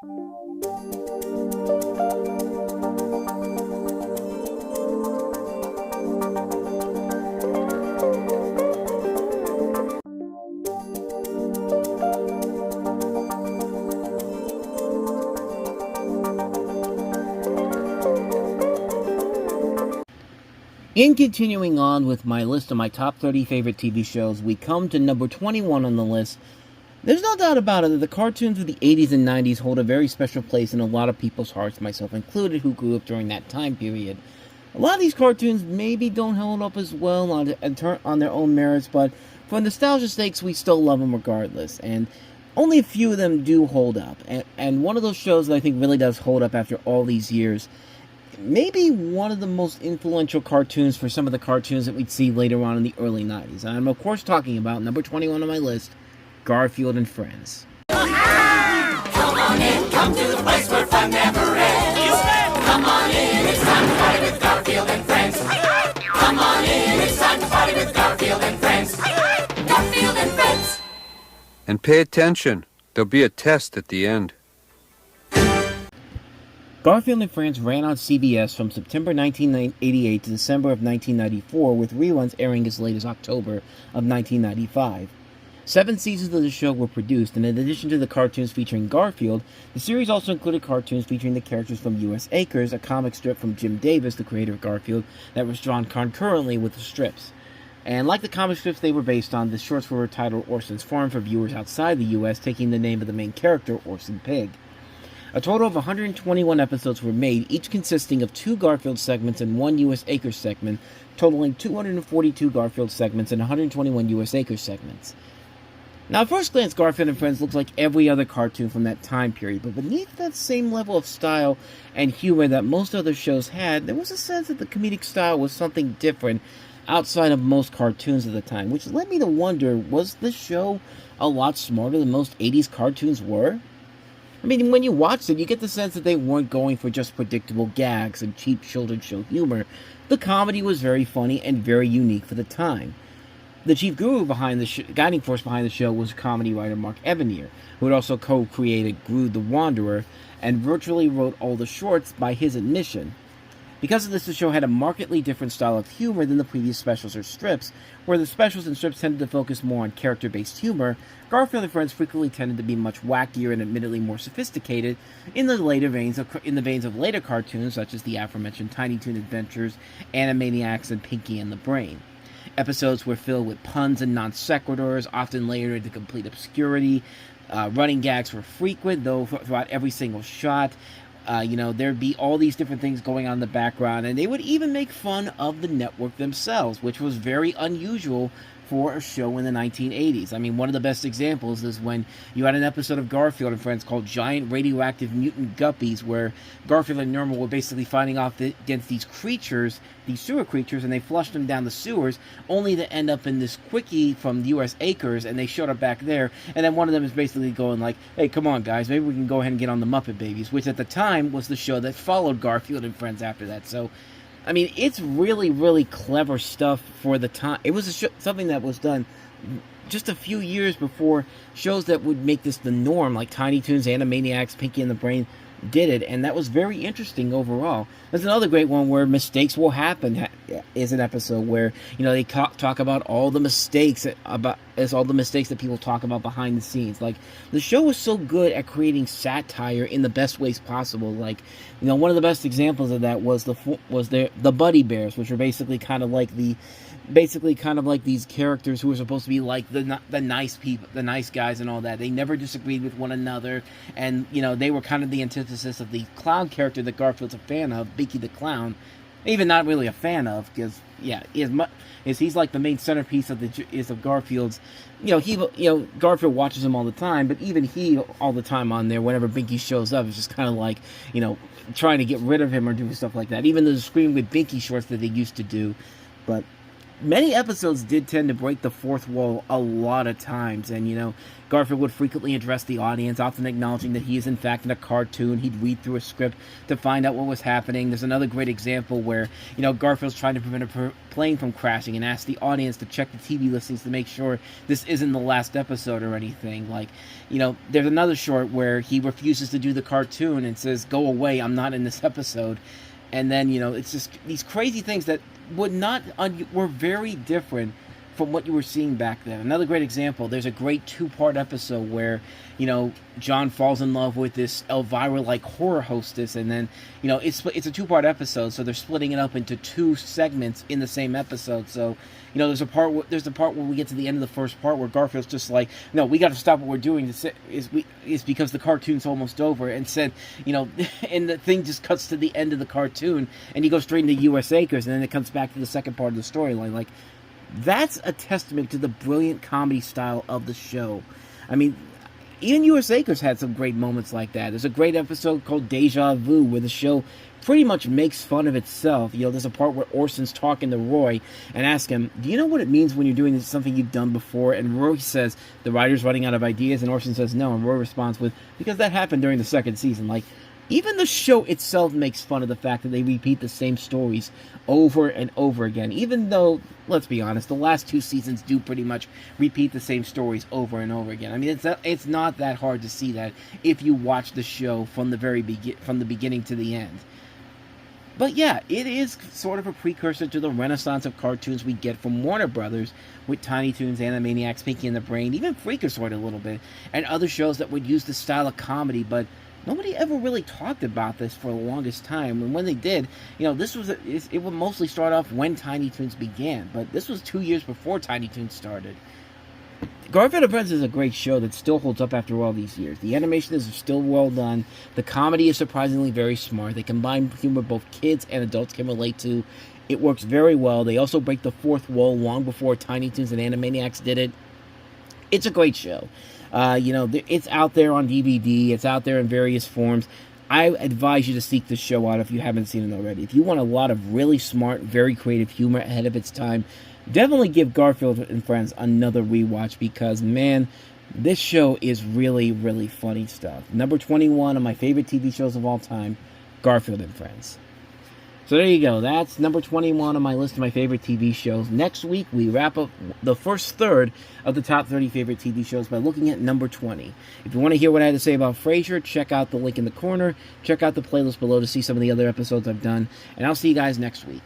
In continuing on with my list of my top 30 favorite TV shows, we come to number 21 on the list. There's no doubt about it that the cartoons of the 80s and 90s hold a very special place in a lot of people's hearts, myself included, who grew up during that time period. A lot of these cartoons maybe don't hold up as well on their own merits, but for nostalgia's sakes, we still love them regardless, and only a few of them do hold up. And one of those shows that I think really does hold up after all these years, maybe one of the most influential cartoons for some of the cartoons that we'd see later on in the early 90s. I'm, of course, talking about number 21 on my list, Garfield and Friends. Come on in, come to the place where fun never ends. Come on in, it's time to party with Garfield and Friends. Come on in, it's time to party with Garfield and Friends. Garfield and Friends. And pay attention, there'll be a test at the end. Garfield and Friends ran on CBS from September 1988 to December of 1994, with reruns airing as late as October of 1995. 7 seasons of the show were produced, and in addition to the cartoons featuring Garfield, the series also included cartoons featuring the characters from U.S. Acres, a comic strip from Jim Davis, the creator of Garfield, that was drawn concurrently with the strips. And like the comic strips they were based on, the shorts were titled Orson's Farm for viewers outside the U.S., taking the name of the main character, Orson Pig. A total of 121 episodes were made, each consisting of 2 Garfield segments and 1 U.S. Acres segment, totaling 242 Garfield segments and 121 U.S. Acres segments. Now, at first glance, Garfield and Friends looks like every other cartoon from that time period, but beneath that same level of style and humor that most other shows had, there was a sense that the comedic style was something different outside of most cartoons at the time, which led me to wonder, was this show a lot smarter than most 80s cartoons were? I mean, when you watched it, you get the sense that they weren't going for just predictable gags and cheap children's show humor. The comedy was very funny and very unique for the time. The chief guru behind the guiding force behind the show was comedy writer Mark Evanier, who had also co-created Grood the Wanderer and virtually wrote all the shorts by his admission. Because of this, the show had a markedly different style of humor than the previous specials or strips, where the specials and strips tended to focus more on character-based humor. Garfield and Friends frequently tended to be much wackier and admittedly more sophisticated in the veins of later cartoons such as the aforementioned Tiny Toon Adventures, Animaniacs, and Pinky and the Brain. Episodes were filled with puns and non sequiturs, often layered into complete obscurity. Running gags were frequent, though throughout every single shot. There'd be all these different things going on in the background, and they would even make fun of the network themselves, which was very unusual for a show in the 1980s. I mean, one of the best examples is when you had an episode of Garfield and Friends called Giant Radioactive Mutant Guppies, where Garfield and Norma were basically fighting off against these creatures, these sewer creatures, and they flushed them down the sewers, only to end up in this quickie from U.S. Acres, and they showed up back there, and then one of them is basically going like, hey, come on, guys, maybe we can go ahead and get on the Muppet Babies, which at the time was the show that followed Garfield and Friends after that. So, I mean, it's really, really clever stuff for the time. It was something that was done just a few years before shows that would make this the norm, like Tiny Toons, Animaniacs, Pinky and the Brain, did it, and that was very interesting overall. There's another great one where Mistakes Will Happen is an episode where, they talk about all the mistakes that people talk about behind the scenes. Like, the show was so good at creating satire in the best ways possible. Like, one of the best examples of that was the Buddy Bears, which were basically kind of like these characters who were supposed to be like the nice people, the nice guys and all that. They never disagreed with one another, and they were kind of the antithesis of the clown character that Garfield's a fan of, Binky the Clown. Even not really a fan of, because he's like the main centerpiece of Garfield's. Garfield watches him all the time, but even he all the time on there, whenever Binky shows up, is just kind of like trying to get rid of him or doing stuff like that. Even the Scream with Binky shorts that they used to do, but many episodes did tend to break the fourth wall a lot of times, and Garfield would frequently address the audience, often acknowledging that he is in fact in a cartoon. He'd read through a script to find out what was happening. There's another great example where Garfield's trying to prevent a plane from crashing and asks the audience to check the TV listings to make sure this isn't the last episode or anything. There's another short where he refuses to do the cartoon and says, "Go away, I'm not in this episode." And then it's just these crazy things that were very different from what you were seeing back then. Another great example, there's a great 2-part episode where, John falls in love with this Elvira-like horror hostess, and then, it's a 2-part episode, so they're splitting it up into 2 segments in the same episode. So, there's the part where we get to the end of the first part where Garfield's just like, "No, we got to stop what we're doing. Is because the cartoon's almost over," and said, and the thing just cuts to the end of the cartoon, and he goes straight into U.S. Acres, and then it comes back to the second part of the storyline. That's a testament to the brilliant comedy style of the show. I mean, even U.S. Acres had some great moments like that. There's a great episode called Deja Vu where the show pretty much makes fun of itself. There's a part where Orson's talking to Roy and asks him, "Do you know what it means when you're doing something you've done before?" And Roy says, "The writer's running out of ideas." And Orson says, "No." And Roy responds with, "Because that happened during the second season." Even the show itself makes fun of the fact that they repeat the same stories over and over again. Even though, let's be honest, the last 2 seasons do pretty much repeat the same stories over and over again. I mean, it's not that hard to see that if you watch the show from the beginning to the end. But yeah, it is sort of a precursor to the renaissance of cartoons we get from Warner Brothers with Tiny Toons, Animaniacs, Pinky and the Brain, even Freakazoid a little bit, and other shows that would use this style of comedy, but nobody ever really talked about this for the longest time. And when they did, it would mostly start off when Tiny Toons began. But this was 2 years before Tiny Toons started. Garfield and Friends is a great show that still holds up after all these years. The animation is still well done. The comedy is surprisingly very smart. They combine humor both kids and adults can relate to. It works very well. They also break the fourth wall long before Tiny Toons and Animaniacs did it. It's a great show. It's out there on DVD. It's out there in various forms. I advise you to seek this show out if you haven't seen it already. If you want a lot of really smart, very creative humor ahead of its time, definitely give Garfield and Friends another rewatch because, man, this show is really, really funny stuff. Number 21 of my favorite TV shows of all time, Garfield and Friends. So there you go. That's number 21 on my list of my favorite TV shows. Next week, we wrap up the first third of the top 30 favorite TV shows by looking at number 20. If you want to hear what I had to say about Frasier, check out the link in the corner. Check out the playlist below to see some of the other episodes I've done. And I'll see you guys next week.